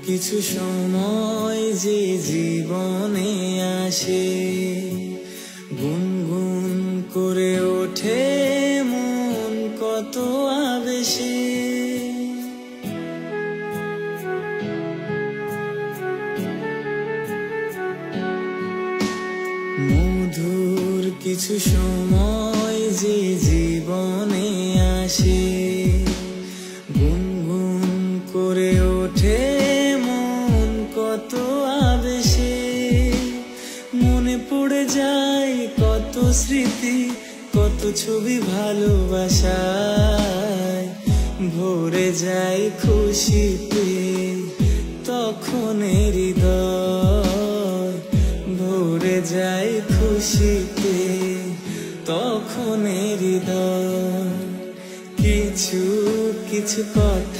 কিছু সময় যে জীবনে আসে, গুনগুন করে ওঠে মন কত আবেশে। মধুর কিছু সময় যে জীবনে আসে, গুনগুন করে ওঠে মন কত আবেশে। মনে পড়ে যায় কত স্মৃতি, কত ছবি ভালোবাসায়। ভরে যায় খুশিতে তখন হৃদয়, ভরে যায় খুশিতে তখন হৃদয়। কিছু কিছু কথা